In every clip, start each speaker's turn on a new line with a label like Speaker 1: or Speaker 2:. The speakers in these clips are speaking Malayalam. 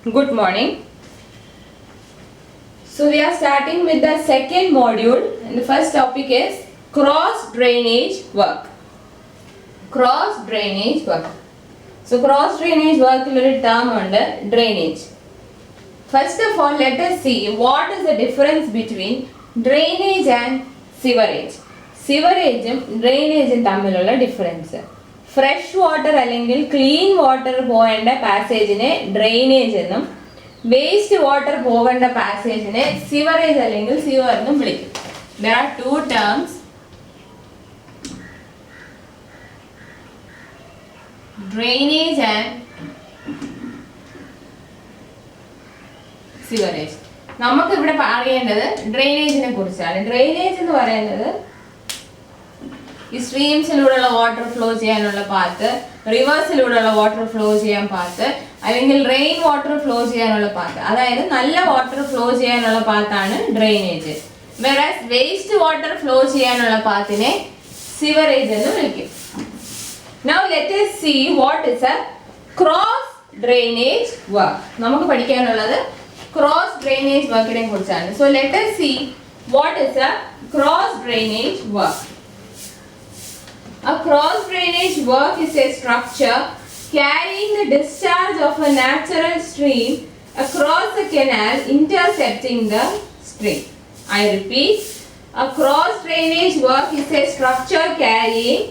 Speaker 1: Good morning. So we are starting with the second module and the first topic is cross drainage work. Cross drainage work. So cross drainage work term under drainage. First of all, let us see what is the difference between drainage and sewerage. Sewerage and drainage തമ്മിലുള്ള ഡിഫറൻസ്. ഫ്രഷ് വാട്ടർ അല്ലെങ്കിൽ ക്ലീൻ വാട്ടർ പോകേണ്ട പാസേജിനെ ഡ്രെയിനേജ് എന്നും വേസ്റ്റ് വാട്ടർ പോകേണ്ട പാസേജിനെ സിവറേജ് അല്ലെങ്കിൽ സിവർ എന്നും വിളിക്കും. There are two terms, drainage and sewerage. നമുക്ക് ഇവിടെ പറയേണ്ടത് ഡ്രെയിനേജിനെ കുറിച്ചാണ്. ഡ്രെയിനേജ് എന്ന് പറയുന്നത് ഈ സ്ട്രീംസിലൂടെയുള്ള വാട്ടർ ഫ്ലോ ചെയ്യാനുള്ള പാത്ത്, റിവേഴ്സിലൂടെയുള്ള വാട്ടർ ഫ്ലോ ചെയ്യാൻ പാത്ത്, അല്ലെങ്കിൽ റെയിൻ വാട്ടർ ഫ്ലോ ചെയ്യാനുള്ള പാത്ത്, അതായത് നല്ല വാട്ടർ ഫ്ലോ ചെയ്യാനുള്ള പാത്താണ് drainage. Whereas waste water flow ചെയ്യാനുള്ള പാത്തിനെ സിവറേജ് എന്ന് വിളിക്കും. Now let us see what is a cross drainage work. നമുക്ക് പഠിക്കാനുള്ളത് cross drainage workനെ കുറിച്ചാണ്. So let us see what is a cross drainage work. A cross drainage work is a structure carrying the discharge of a natural stream across a canal intercepting the stream. I repeat, a cross drainage work is a structure carrying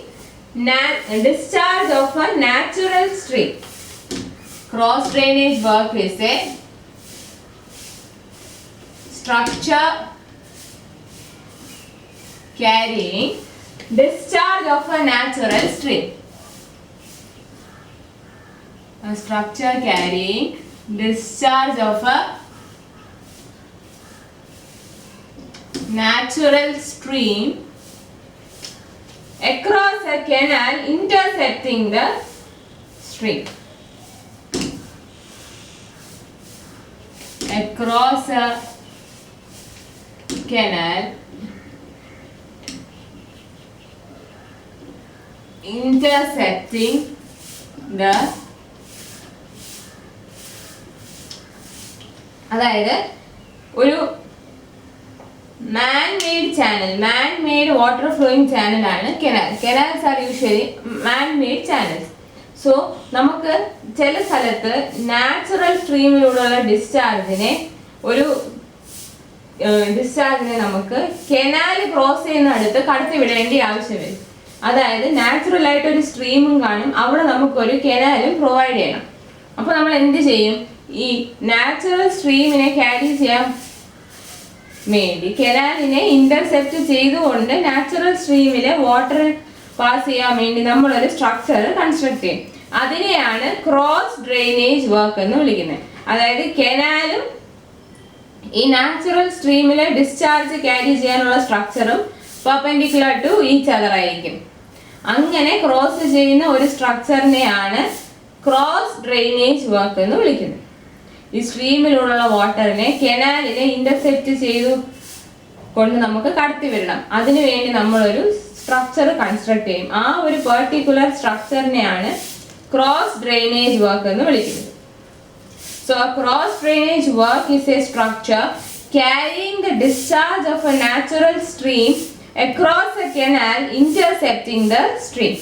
Speaker 1: discharge of a natural stream. Cross drainage work is a structure carrying discharge of a natural stream. A structure carrying discharge of a natural stream across a canal intercepting the stream. Across a canal intercepting the, അതായത് ഒരു man-made channel, man-made water flowing channel ആണ് canal. Canals are usually man-made channels. So നമുക്ക് ചില സ്ഥലത്ത് നാച്ചുറൽ സ്ട്രീമിലൂടെയുള്ള ഡിസ്ചാർജിനെ നമുക്ക് കെനാൽ ക്രോസ് ചെയ്യുന്നിടത്ത് കടത്തിവിടേണ്ട ആവശ്യം വരും. അതായത് നാച്ചുറൽ ആയിട്ട് ഒരു സ്ട്രീമും കാണും, അവിടെ നമുക്കൊരു കെനാലും പ്രൊവൈഡ് ചെയ്യണം. അപ്പോൾ നമ്മൾ എന്ത് ചെയ്യും? ഈ നാച്ചുറൽ സ്ട്രീമിനെ ക്യാരി ചെയ്യാൻ വേണ്ടി കെനാലിനെ ഇന്റർസെപ്റ്റ് ചെയ്തുകൊണ്ട് നാച്ചുറൽ സ്ട്രീമിലെ വാട്ടർ പാസ് ചെയ്യാൻ വേണ്ടി നമ്മളൊരു സ്ട്രക്ചർ കൺസ്ട്രക്ട് ചെയ്യും. അതിനെയാണ് ക്രോസ് ഡ്രെയിനേജ് വർക്ക് എന്ന് വിളിക്കുന്നത്. അതായത് കെനാലും ഈ നാച്ചുറൽ സ്ട്രീമിലെ ഡിസ്ചാർജ് ക്യാരി ചെയ്യാനുള്ള സ്ട്രക്ചറും പെർപെൻഡിക്കുലർ ടു ഈച്ച് അതർ ആയിരിക്കും. അങ്ങനെ ക്രോസ് ചെയ്യുന്ന ഒരു സ്ട്രക്ചറിനെയാണ് ക്രോസ് ഡ്രെയിനേജ് വർക്ക് എന്ന് വിളിക്കുന്നത്. ഈ സ്ട്രീമിലുള്ള വാട്ടറിനെ കെനാലിനെ ഇന്റർസെപ്റ്റ് ചെയ്തു കൊണ്ട് നമുക്ക് കടത്തി വിടണം. അതിനുവേണ്ടി നമ്മളൊരു സ്ട്രക്ചർ കൺസ്ട്രക്ട് ചെയ്യും. ആ ഒരു പെർട്ടിക്കുലർ സ്ട്രക്ചറിനെയാണ് ക്രോസ് ഡ്രെയിനേജ് വർക്ക് എന്ന് വിളിക്കുന്നത്. So a cross drainage work is a structure carrying the discharge of a natural stream across a canal intercepting the stream.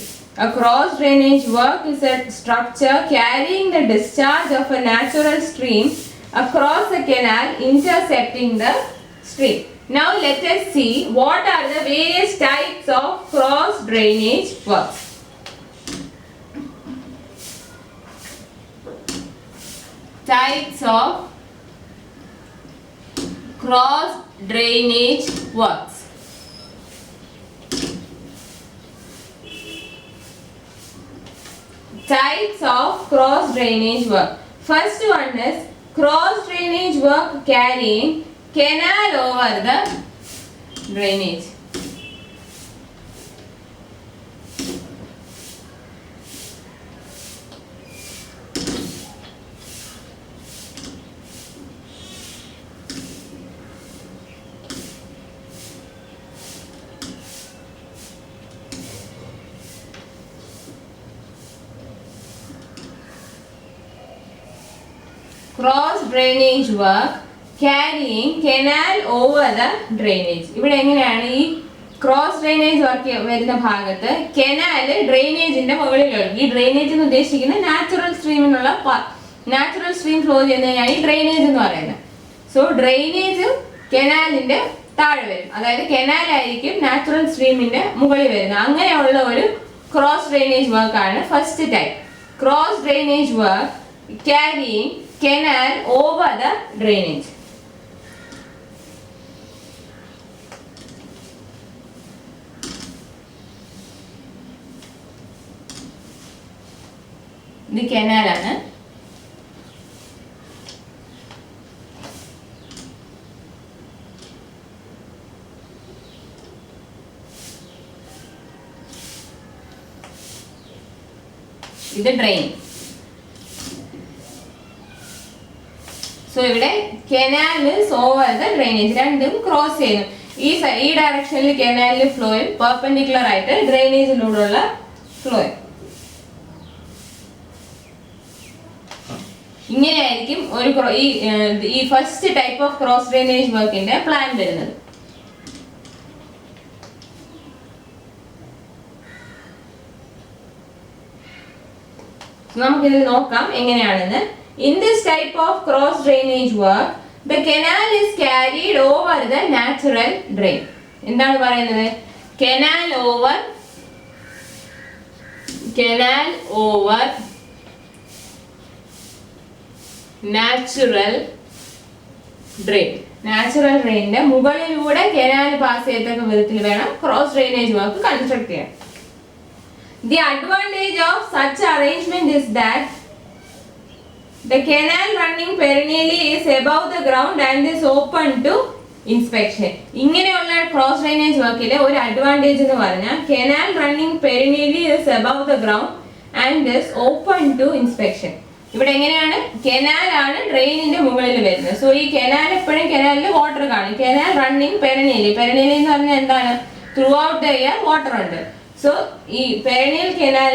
Speaker 1: A cross drainage work is a structure carrying the discharge of a natural stream across a canal intercepting the stream. Now let us see what are the various types of cross drainage works. Types of cross drainage works. Types of cross drainage work. First one is cross drainage work carrying canal over the drainage. Cross drainage work carrying canal over the drainage. ഇവിടെ എങ്ങനെയാണ് ഈ ക്രോസ് ഡ്രെയിനേജ് വർക്ക് വരുന്ന ഭാഗത്ത് കെനാൽ ഡ്രെയിനേജിന്റെ മുകളിലുള്ള ഈ ഡ്രെയിനേജ് എന്ന് ഉദ്ദേശിക്കുന്ന നാച്ചുറൽ സ്ട്രീം ഫ്ലോ ചെയ്യുന്നതിനാണ് ഈ ഡ്രെയിനേജ് എന്ന് പറയുന്നത്. സോ ഡ്രെയിനേജ് കെനാലിന്റെ താഴെ വരും, അതായത് കെനാൽ ആയിരിക്കും നാച്ചുറൽ സ്ട്രീമിന്റെ മുകളിൽ വരുന്നത്. അങ്ങനെയുള്ള ഒരു ക്രോസ് ഡ്രെയിനേജ് വർക്ക് ആണ് first type. Cross drainage work carrying canal over the drainage. ഇത് കനാലാണ്. ഇത് ഡ്രെയിൻ. സോ ഇവിടെ കനാല് ഓവർ ദ ഡ്രെയിനേജ് രണ്ടും ക്രോസ് ചെയ്യുന്നു. ഈ ഡയറക്ഷനിൽ കനാലിൽ ഫ്ലോയും പെർപെൻഡിക്കുലർ ആയിട്ട് ഡ്രെയിനേജിലൂടെയുള്ള ഫ്ലോയും. ഇങ്ങനെയായിരിക്കും ഒരു ഈ first type of cross drainage വർക്കിന്റെ പ്ലാൻ വരുന്നത്. നമുക്കിത് നോക്കാം എങ്ങനെയാണെന്ന്. In this type of cross drainage work, the canal is carried over the natural drain. എന്താണ് പറയുന്നത്? Canal over natural drain. Natural ഡ്രെയിനിന്റെ മുകളിലൂടെ കനാൽ പാസ് ചെയ്യത്തക്ക വിധത്തിൽ വേണം ക്രോസ് ഡ്രെയിനേജ് വർക്ക് കൺസ്ട്രക്ട് ചെയ്യാൻ. The advantage of such arrangement is that the canal running perennially is above the ground and is open to inspection. ഇങ്ങനെയുള്ള ക്രോസ് ഡ്രെയിനേജ് വർക്കിലെ ഒരു അഡ്വാൻറ്റേജ് എന്ന് പറഞ്ഞാൽ canal running perennially is above the ground and is open to inspection. ഇവിടെ എങ്ങനെയാണ്? കനാൽ ആണ് ഡ്രെയിനിന്റെ മുകളിൽ വരുന്നത്. സോ ഈ കനാൽ എപ്പോഴും കനാലിൽ വാട്ടർ കാണും. കനാൽ റണ്ണിംഗ് പെരിനിയലി എന്ന് പറഞ്ഞാൽ എന്താണ്? Through out the year water ഉണ്ട്. സോ ഈ പെരിനിയൽ കനാൽ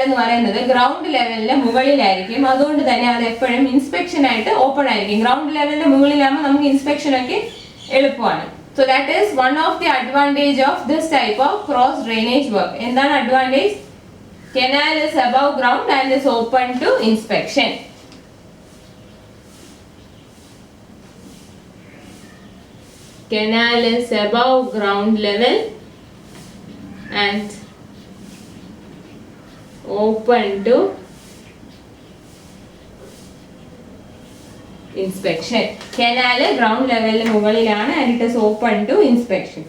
Speaker 1: എന്ന് പറയുന്നത് ഗ്രൗണ്ട് ലെവലിന്റെ മുകളിലായിരിക്കും. അതുകൊണ്ട് തന്നെ അത് എപ്പോഴും ഇൻസ്പെക്ഷൻ ആയിട്ട് ഓപ്പൺ ആയിരിക്കും. ഗ്രൗണ്ട് ലെവലിന്റെ മുകളിലാകുമ്പോൾ നമുക്ക് ഇൻസ്പെക്ഷൻ ഒക്കെ എളുപ്പമാണ്. So that is one of the advantage of this type of cross drainage work. എന്താണ് advantage? Canal is above ground and is open to inspection. Canal is above ground level and open to inspection. Canal ground level മുകളിലാണ് and it is open to inspection.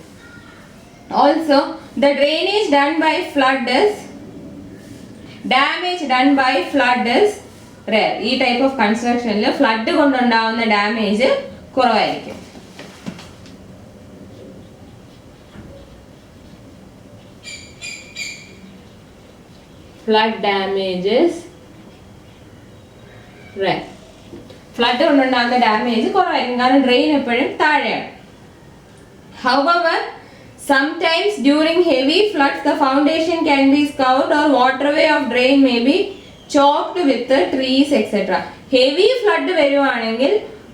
Speaker 1: Also, the drainage done by flood is damage done by flood is rare. ഈ ടൈപ്പ് ഓഫ് കൺസ്ട്രക്ഷനിൽ ഫ്ലഡ് കൊണ്ടുണ്ടാവുന്ന ഡാമേജ് കുറവായിരിക്കും. Flood damages rare. ഫ്ലഡ് കൊണ്ടുണ്ടാവുന്ന ഡാമേജ് കുറവായിരിക്കും, കാരണം ഡ്രെയിൻ എപ്പോഴും താഴെയാണ്. However, sometimes during heavy floods the foundation can be scoured or waterway of drain may be choked with the trees etc. Heavy flood വരുവാണെങ്കിൽ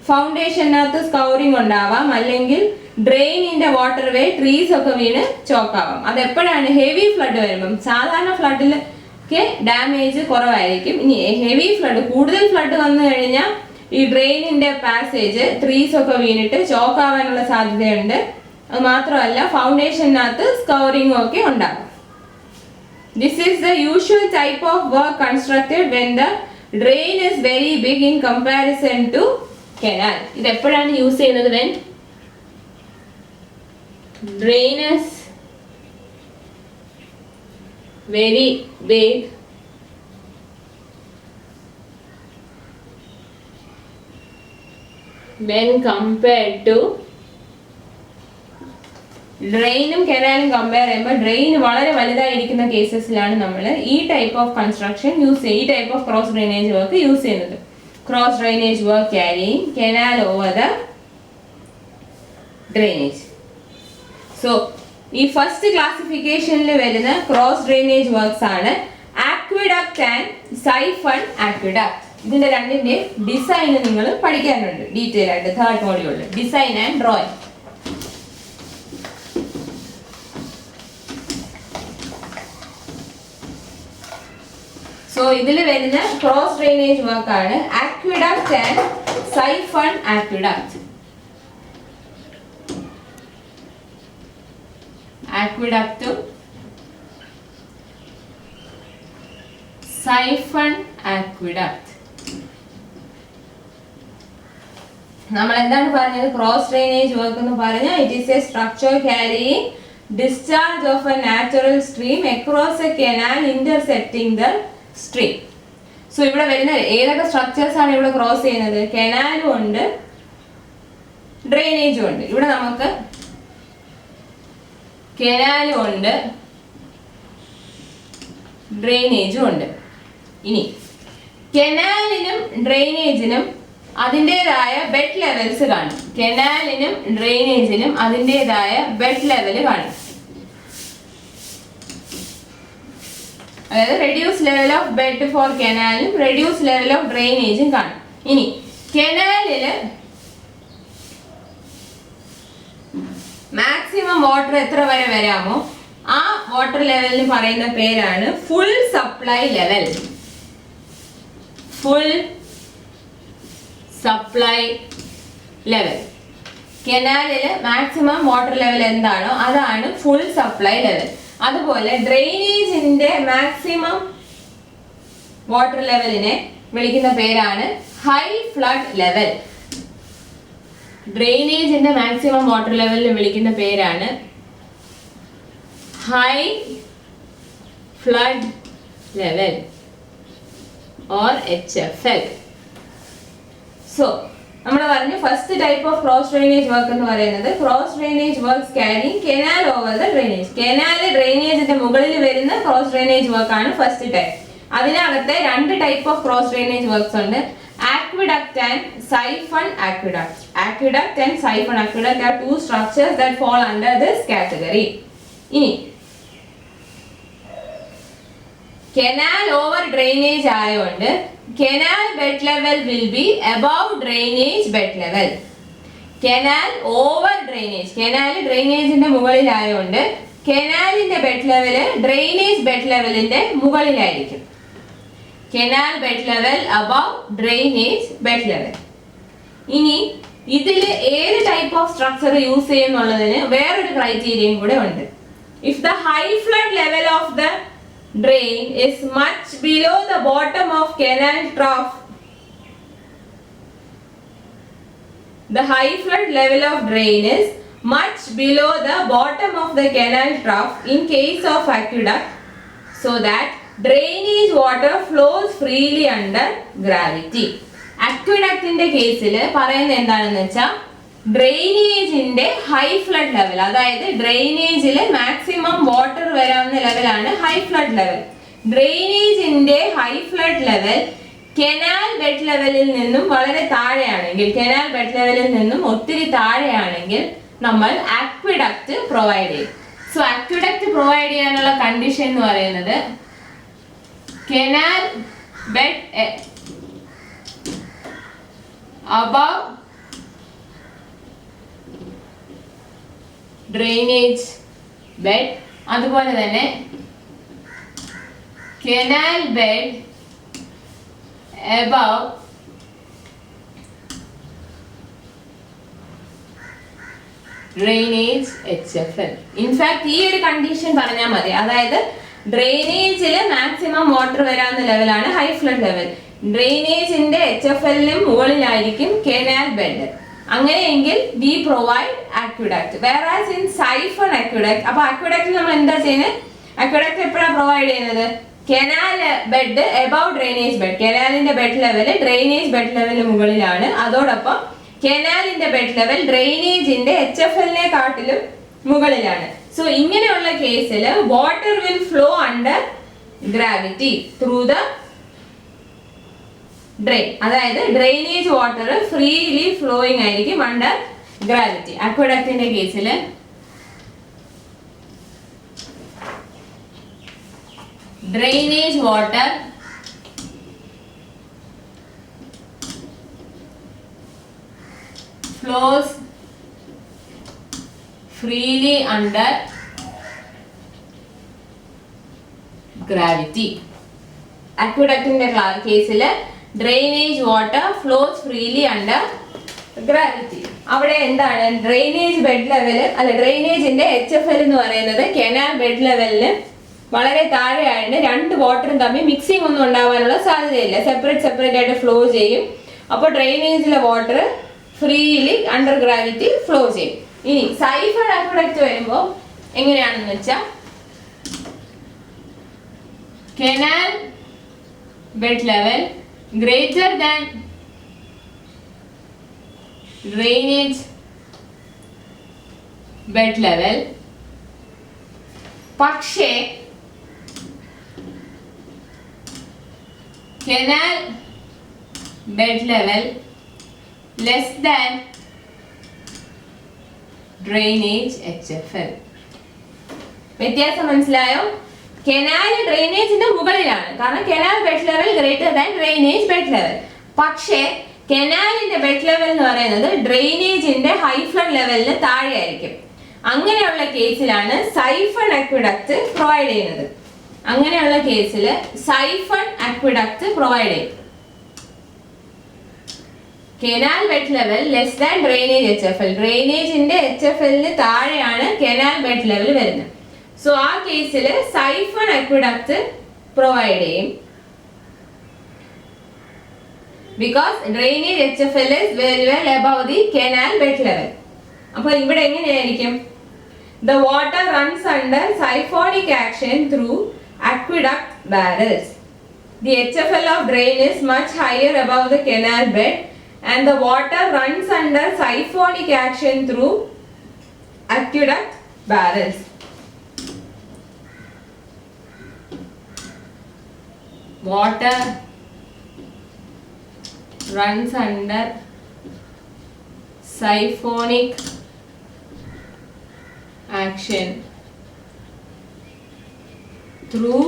Speaker 1: ഫൗണ്ടേഷനകത്ത് സ്കൗറിംഗ് ഉണ്ടാവാം, അല്ലെങ്കിൽ ഡ്രെയിനിന്റെ വാട്ടർവേ ട്രീസ് ഒക്കെ വീണ് ചോക്കാവാം. അതെപ്പോഴാണ്? ഹെവി ഫ്ലഡ് വരുമ്പം. സാധാരണ ഫ്ലഡിലൊക്കെ ഡാമേജ് കുറവായിരിക്കും. ഇനി ഹെവി ഫ്ലഡ്, കൂടുതൽ ഫ്ലഡ് വന്നു കഴിഞ്ഞാൽ ഈ ഡ്രെയിനിന്റെ പാസേജ് ട്രീസ് ഒക്കെ വീണിട്ട് ചോക്കാവാനുള്ള സാധ്യതയുണ്ട്. അത് മാത്രമല്ല ഫൗണ്ടേഷനകത്ത് സ്കൗറിംഗ് ഒക്കെ ഉണ്ടാകും. This is the usual type of work constructed when the drain is very big in comparison to canal. ഇത് എപ്പോഴാണ് യൂസ് ചെയ്യുന്നത്? When drain is very big when compared to ഡ്രെയിനും കനാലും കമ്പയർ ചെയ്യുമ്പോൾ ഡ്രെയിൻ വളരെ വലുതായിരിക്കുന്ന കേസസിലാണ് നമ്മൾ ഈ ടൈപ്പ് ഓഫ് കൺസ്ട്രക്ഷൻ യൂസ് ചെയ്യുക, ഈ type of cross drainage work use ചെയ്യുന്നത്. Cross drainage work carrying canal over the drainage. So ഈ ഫസ്റ്റ് ക്ലാസിഫിക്കേഷനിൽ വരുന്ന ക്രോസ് ഡ്രെയിനേജ് വർക്ക്സ് ആണ് ആക്വിഡക്റ്റ് ആൻഡ് സൈഫൺ ആക്വിഡക്റ്റ്. ഇതിന്റെ രണ്ടിന്റെ ഡിസൈൻ നിങ്ങൾ പഠിക്കാനുണ്ട് ഡീറ്റെയിൽ ആയിട്ട് തേർഡ് മോഡ്യൂളിൽ, ഡിസൈൻ ആൻഡ് ഡ്രോയിങ്. സോ ഇതിൽ വരുന്ന ക്രോസ് ഡ്രെയിനേജ് വർക്ക് ആണ് aqueduct and siphon aqueduct. aqueductum siphon aqueduct. നമ്മൾ എന്താണ് പറഞ്ഞത്? ക്രോസ് ഡ്രെയിനേജ് വർക്ക് എന്ന് പറഞ്ഞാൽ it is A structure carrying discharge of a natural stream across a canal intersecting the stream. So ഇവിടെ വരുന്ന ഏതൊക്കെ സ്ട്രക്ചേഴ്സ് ആണ് ഇവിടെ ക്രോസ് ചെയ്യുന്നത്? കനാലും ഉണ്ട്, ഡ്രെയിനേജും ഉണ്ട്. ഇവിടെ നമുക്ക് കനാലും ഉണ്ട്, ഡ്രെയിനേജും ഉണ്ട്. ഇനി കനാലിനും ഡ്രെയിനേജിനും അതിൻ്റെതായ ബെഡ് ലെവൽസ് കാണും. കനാലിനും ഡ്രെയിനേജിനും അതിൻ്റെതായ ബെഡ് ലെവൽ കാണും. അതായത് reduce level of bed for കനാലും റെഡ്യൂസ് ലെവൽ ഓഫ് ഡ്രെയിനേജും കാണും. ഇനി കനാലില് മാക്സിമം വാട്ടർ എത്ര വരെ വരാമോ ആ വാട്ടർ ലെവലിന് പറയുന്ന പേരാണ് full supply level. Full supply level. കനാലില് മാക്സിമം വാട്ടർ ലെവൽ എന്താണോ അതാണ് ഫുൾ സപ്ലൈ ലെവൽ. അതുപോലെ ഡ്രെയിനേജിന്റെ മാക്സിമം വാട്ടർ ലെവലിനെ വിളിക്കുന്ന പേരാണ് ഹൈ ഫ്ലഡ് ലെവൽ. ഡ്രെയിനേജിന്റെ മാക്സിമം വാട്ടർ ലെവലിനെ വിളിക്കുന്ന പേരാണ് high flood level or HFL. So നമ്മൾ പറഞ്ഞു first type of cross drainage work എന്ന് പറയുന്നത് cross drainage works carrying canal over the drainage. Canal ഡ്രെയിനേജിന്റെ മുകളിൽ വരുന്ന ക്രോസ് ഡ്രെയിനേജ് വർക്ക് ആണ് ഫസ്റ്റ് ടൈപ്പ്. അതിനകത്ത് രണ്ട് type of cross drainage works ഉണ്ട്, aqueduct and siphon aqueduct. Aqueduct and siphon aqueduct are two structures that fall under this category. ഇനി കനാൽ ഓവർ ഡ്രെയിനേജ് ആയതുകൊണ്ട് canal bed level will be above drainage bed level. Canal over drainage, canal ഡ്രെയിനേജിന്റെ മുകളിലായതുകൊണ്ട് കനാലിന്റെ ബെഡ് ലെവല് ഡ്രെയിനേജ് ബെഡ് ലെവലിന്റെ മുകളിലായിരിക്കും. Canal bed level above drainage bed level. ഇനി ഇതിൽ ഏത് ടൈപ്പ് ഓഫ് സ്ട്രക്ചർ യൂസ് ചെയ്യുന്നുള്ളതിന് വേറൊരു ക്രൈറ്റീരിയയും കൂടെ ഉണ്ട്. If the high flood level of the drain is much below the bottom of canal trough, the high flood level of drain is much below the bottom of the canal trough in case of aqueduct, so that drainage water flows freely under gravity. Aqueduct in the case il parayunna endaanennu vecha drainage high flood level, അതായത് ഡ്രെയിനേജിൽ മാക്സിമം വാട്ടർ വരാവുന്ന ലെവലാണ് ഹൈ ഫ്ലഡ് ലെവൽ. ഡ്രെയിനേജിന്റെ high flood level canal bed ലെവലിൽ നിന്നും വളരെ താഴെയാണെങ്കിൽ, കനാൽ ബെഡ് ലെവലിൽ നിന്നും ഒത്തിരി താഴെയാണെങ്കിൽ നമ്മൾ ആക്വിഡക്റ്റ് പ്രൊവൈഡ് ചെയ്യും. സോ ആക്വിഡക്റ്റ് പ്രൊവൈഡ് ചെയ്യാനുള്ള കണ്ടീഷൻ എന്ന് പറയുന്നത് canal bed above drainage bed, അതുപോലെ തന്നെ canal bed above drainage HFL. In fact ഈ ഒരു കണ്ടീഷൻ പറഞ്ഞാൽ മതി. അതായത് ഡ്രെയിനേജിൽ മാക്സിമം വാട്ടർ വരാവുന്ന ലെവലാണ് ഹൈ ഫ്ലഡ് ലെവൽ, ഡ്രെയിനേജിന്റെ HFL-നും മുകളിലായിരിക്കും കനാൽ ബെഡ്. അങ്ങനെയെങ്കിൽ we provide aqueduct. Whereas in siphon aqueduct, അപ്പൊ ആക്വിഡക്റ്റിൽ നമ്മൾ എന്താ ചെയ്യുന്നത്? ആക്വിഡക്റ്റ് എപ്പോഴാണ് പ്രൊവൈഡ് ചെയ്യുന്നത്? Canal bed above drainage bed, കനാലിന്റെ ബെഡ് ലെവൽ ഡ്രെയിനേജ് ബെഡ് ലെവലിന് മുകളിലാണ്. അതോടൊപ്പം കനാലിന്റെ ബെഡ് ലെവൽ ഡ്രെയിനേജിന്റെ HFL-നെ കാട്ടിലും മുകളിലാണ്. സോ ഇങ്ങനെയുള്ള കേസിൽ water will flow under gravity through the drain, അതായത് ഡ്രെയിനേജ് വാട്ടർ ഫ്രീലി ഫ്ലോയിങ് ആയിരിക്കും അണ്ടർ ഗ്രാവിറ്റി. അക്വഡക്റ്റിന്റെ കേസിൽ drainage water flows freely under gravity. Aqueductന്റെ കേസിൽ drainage water flows freely under gravity. അവിടെ എന്താണ് ഡ്രെയിനേജ് ബെഡ് ലെവൽ അല്ല ഡ്രെയിനേജിന്റെ HFL എന്ന് പറയുന്നത് കനാൽ ബെഡ് ലെവലിന് വളരെ താഴെയായിട്ട് രണ്ട് വാട്ടറും തമ്മിൽ മിക്സിംഗ് ഒന്നും ഉണ്ടാവാനുള്ള സാധ്യതയില്ല. സെപ്പറേറ്റ് ആയിട്ട് ഫ്ലോ ചെയ്യും. അപ്പോൾ ഡ്രെയിനേജിലെ water freely under gravity flow ചെയ്യും. ഇനി സൈഫൺ അക്വഡക്റ്റ് വരുമ്പോൾ എങ്ങനെയാണെന്ന് വെച്ചാൽ canal bed level greater than drainage bed level, പക്ഷേ canal bed level less than drainage HFL. വ്യത്യാസം മനസ്സിലായോ? കനാൽ ഡ്രെയിനേജിന്റെ മുകളിലാണ്, കാരണം canal bed level greater than drainage bed level. പക്ഷേ കനാലിന്റെ ബെഡ് ലെവൽ എന്ന് പറയുന്നത് ഡ്രെയിനേജിന്റെ ഹൈഫ്ലഡ് ലെവലിന് താഴെയായിരിക്കും. അങ്ങനെയുള്ള കേസിലാണ് സൈഫൺ അക്വിഡക്റ്റ് പ്രൊവൈഡ് ചെയ്യുന്നത്. അങ്ങനെയുള്ള കേസിൽ സൈഫൺ അക്വിഡക്റ്റ് പ്രൊവൈഡ് ചെയ്യും. Canal bed level less than drainage HFL. ഡ്രെയിനേജിന്റെ HFLന് താഴെയാണ് കനാൽ ബെഡ് ലെവൽ വരുന്നത്. സോ ആ കേസിൽ സൈഫൺ അക്വിഡക്റ്റ് പ്രൊവൈഡ് ചെയ്യും. Because drainage HFL is very well above the canal bed level. അപ്പോൾ ഇവിടെ എങ്ങനെയായിരിക്കും? The water runs under siphonic action through aqueduct barrels. The HFL of drain is much higher above the canal bed and the water runs under siphonic action through aqueduct barrels. Water runs under siphonic action through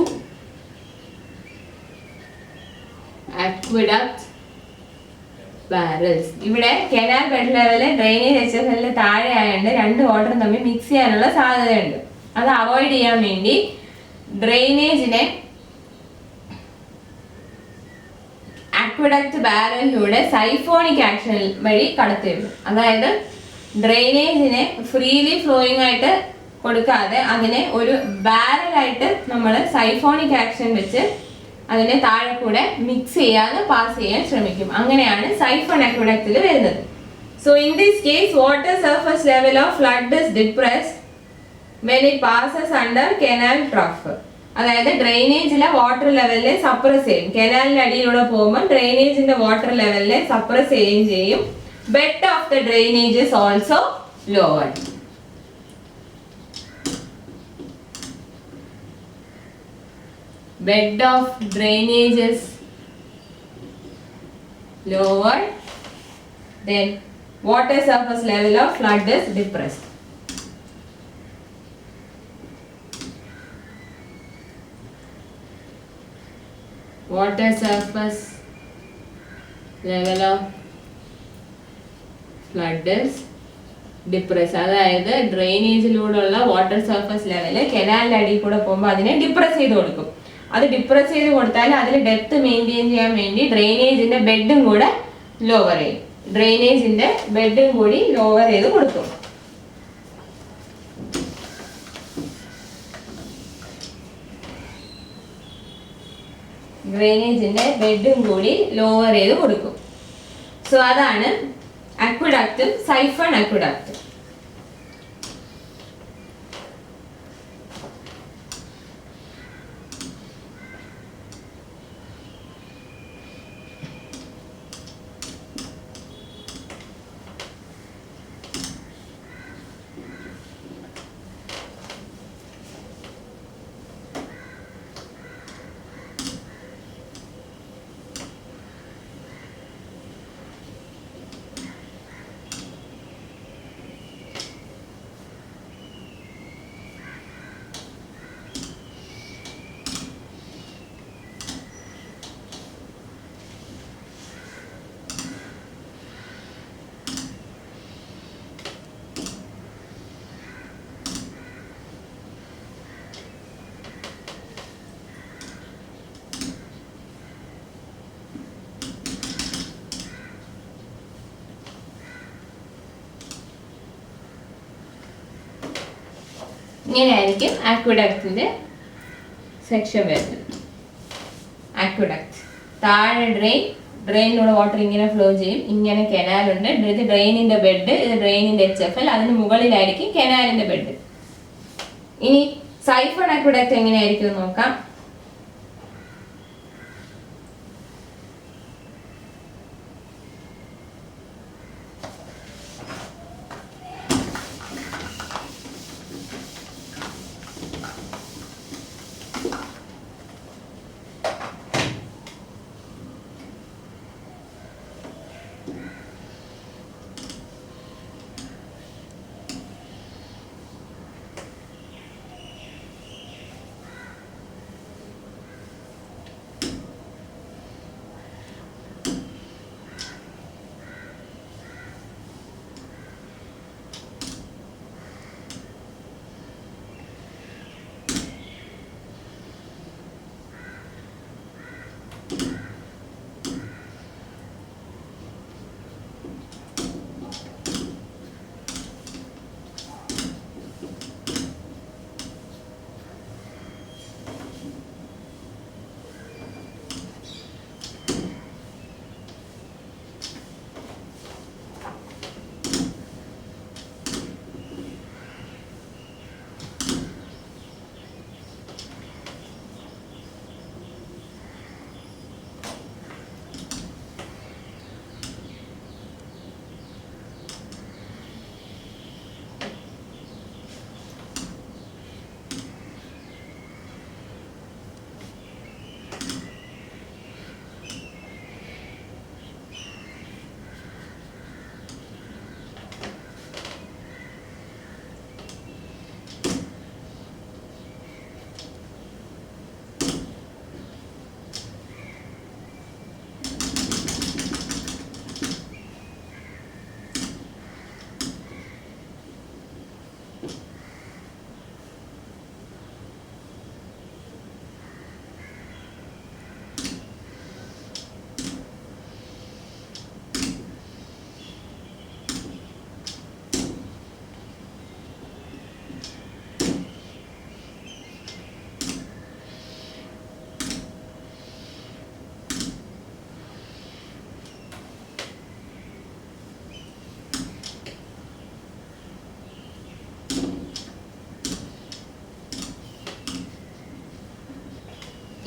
Speaker 1: aqueduct barrels. ഇവിടെ canal bed level drainage HFL താഴെ ആയതുകൊണ്ട് രണ്ട് വാട്ടറും തമ്മിൽ മിക്സ് ചെയ്യാനുള്ള സാധ്യതയുണ്ട്. അത് അവോയ്ഡ് ചെയ്യാൻ വേണ്ടി ഡ്രെയിനേജിനെ അക്വഡക്റ്റ് ബാരലിലൂടെ സൈഫോണിക് ആക്ഷൻ വഴി കടത്തിവിടും. അതായത് ഡ്രെയിനേജിനെ ഫ്രീലി ഫ്ലോയിങ് ആയിട്ട് കൊടുക്കാതെ അതിനെ ഒരു ബാരലായിട്ട് നമ്മൾ സൈഫോണിക് ആക്ഷൻ വെച്ച് അതിനെ താഴെ കൂടെ മിക്സ് ചെയ്യാതെ പാസ് ചെയ്യാൻ ശ്രമിക്കും. അങ്ങനെയാണ് സൈഫൺ അക്വഡക്റ്റിൽ വരുന്നത്. So in this case water surface level of flood is depressed when it passes under canal trough. അതായത് ഡ്രെയിനേജിലെ വാട്ടർ ലെവലിനെ സപ്രസ് ചെയ്യും. കനാലിന്റെ അടിയിലൂടെ പോകുമ്പോൾ ഡ്രെയിനേജിന്റെ വാട്ടർ ലെവലിനെ സപ്രസ് ചെയ്യുകയും ചെയ്യും. Bed of the drainage is also lowered. Bed of drainage is lowered, then water surface level of flood is depressed. Water surface level of flood is depressed. അതായത് ഡ്രെയിനേജിലൂടെയുള്ള വാട്ടർ സർഫസ് ലെവല് കനാലിന്റെ അടിയിൽ കൂടെ പോകുമ്പോൾ അതിനെ ഡിപ്രസ് ചെയ്ത് കൊടുക്കും. അത് ഡിപ്രസ് ചെയ്ത് കൊടുത്താൽ അതിൽ ഡെപ്ത് മെയിൻറ്റെയിൻ ചെയ്യാൻ വേണ്ടി ഡ്രെയിനേജിന്റെ ബെഡും കൂടെ ലോവർ ചെയ്യും. ഡ്രെയിനേജിന്റെ ബെഡും കൂടി ലോവർ ചെയ്ത് കൊടുക്കും. ഡ്രെയിനേജിന്റെ ബെഡും കൂടി ലോവർ ചെയ്ത് കൊടുക്കും. സോ അതാണ് അക്വിഡക്റ്റും സൈഫൺ അക്വിഡക്റ്റും. ഇങ്ങനെയായിരിക്കും ആക്വിഡക്റ്റിന്റെ സെക്ഷൻ വരുന്നത്. ആക്വിഡക്റ്റ് താഴെ ഡ്രെയിനിലൂടെ വാട്ടർ ഇങ്ങനെ ഫ്ലോ ചെയ്യും. ഇങ്ങനെ കനാലുണ്ട്. ഇത് ഡ്രെയിനിന്റെ ബെഡ്, ഇത് ഡ്രെയിനിന്റെ HFL, അതിന് മുകളിലായിരിക്കും കനാലിന്റെ ബെഡ്. ഇനി സൈഫൺ ആക്വിഡക്റ്റ് എങ്ങനെയായിരിക്കും നോക്കാം.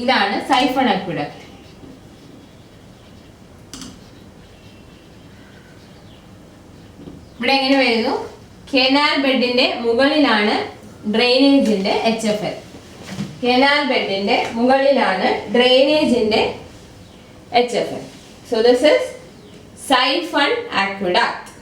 Speaker 1: ഇതാണ് സൈഫൺ അക്വിഡക്റ്റ്. ഇവിടെ എങ്ങനെ വരുന്നു? കനാൽ ബെഡിന്റെ മുകളിലാണ് ഡ്രെയിനേജിന്റെ HFL. കനാൽ ബെഡിന്റെ മുകളിലാണ് ഡ്രെയിനേജിന്റെ HFL. So this is siphon aqueduct.